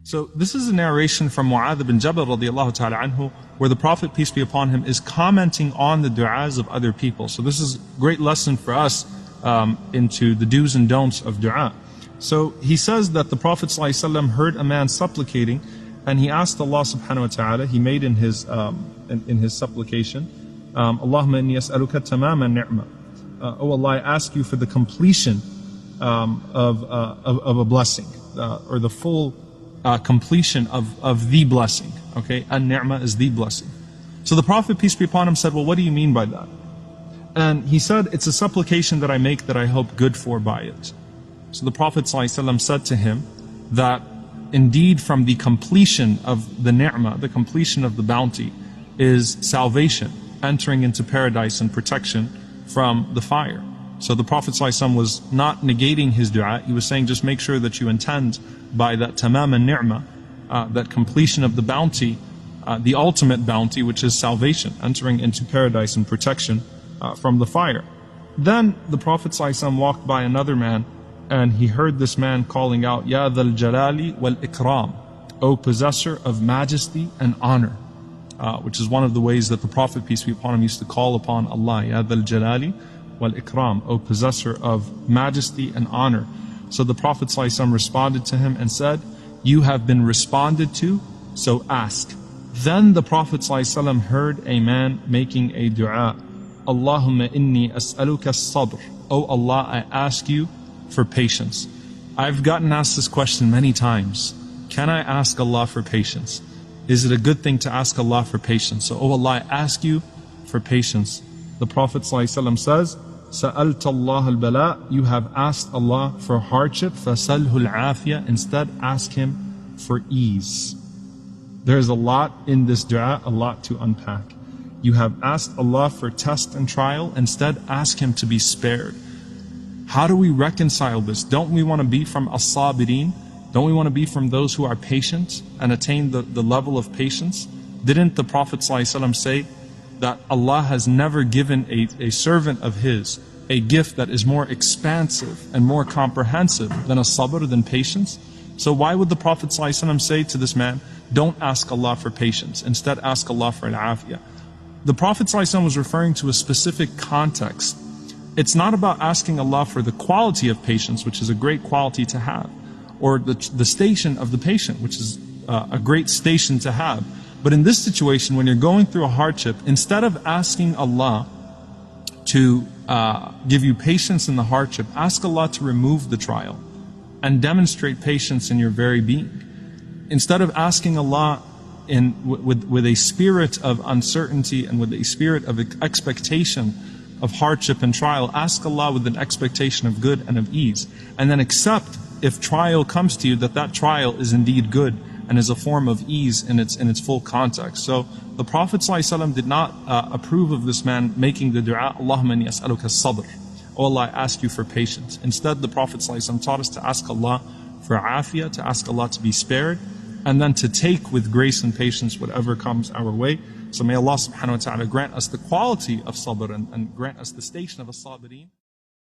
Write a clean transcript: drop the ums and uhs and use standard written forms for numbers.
So this is a narration from Mu'adh bin Jabal radiallahu ta'ala anhu, where the Prophet, peace be upon him, is commenting on the du'as of other people. So this is a great lesson for us into the do's and don'ts of du'a. So he says that the Prophet ﷺ heard a man supplicating, and he asked Allah subhanahu wa ta'ala, he made in his supplication, Allahumma inni as'aluka tamama ni'ma. Oh Allah, I ask you for the completion of a blessing, or the full completion of the blessing. Okay, an-ni'ma is the blessing. So the Prophet, peace be upon him, said, well, what do you mean by that? And he said, it's a supplication that I make that I hope good for by it. So the Prophet ﷺ said to him that indeed from the completion of the ni'mah, the completion of the bounty, is salvation, entering into paradise and protection from the fire. So the Prophet ﷺ was not negating his dua, he was saying just make sure that you intend by that tamam an-ni'mah, that completion of the bounty, the ultimate bounty, which is salvation, entering into paradise and protection from the fire. Then the Prophet ﷺ walked by another man, and he heard this man calling out, Ya dhal jalali wal ikram, O possessor of majesty and honor, which is one of the ways that the Prophet, peace be upon him, used to call upon Allah, Ya dhal jalali wal ikram, O possessor of majesty and honor. So the Prophet ﷺ responded to him and said, you have been responded to, so ask. Then the Prophet ﷺ heard a man making a dua, Allahumma inni as'aluka as-sabr. O Allah, I ask you for patience. I've gotten asked this question many times. Can I ask Allah for patience? Is it a good thing to ask Allah for patience? So, O Allah, I ask you for patience. The Prophet ﷺ says, Sa'alta Allah al-bala, you have asked Allah for hardship, fasalhu al-afiyah, instead ask Him for ease. There's a lot in this dua, a lot to unpack. You have asked Allah for test and trial, instead ask Him to be spared. How do we reconcile this? Don't we want to be from as-sabirin? Don't we want to be from those who are patient and attain the level of patience? Didn't the Prophet ﷺ say that Allah has never given a servant of His a gift that is more expansive and more comprehensive than a sabr, than patience? So why would the Prophet ﷺ say to this man, don't ask Allah for patience, instead ask Allah for al-afiyah? The Prophet ﷺ was referring to a specific context. It's not about asking Allah for the quality of patience, which is a great quality to have, or the station of the patient, which is a great station to have. But in this situation, when you're going through a hardship, instead of asking Allah to give you patience in the hardship, ask Allah to remove the trial and demonstrate patience in your very being. Instead of asking Allah with a spirit of uncertainty and with a spirit of expectation of hardship and trial, ask Allah with an expectation of good and of ease, and then accept, if trial comes to you, that trial is indeed good and is a form of ease in its full context. So the Prophet ﷺ did not approve of this man making the dua, Allahumma inni as'aluka as-sabr. Oh Allah, I ask you for patience. Instead, the Prophet ﷺ taught us to ask Allah for afiyah, to ask Allah to be spared, and then to take with grace and patience whatever comes our way. So may Allah subhanahu wa ta'ala grant us the quality of sabr and grant us the station of as-sabirin.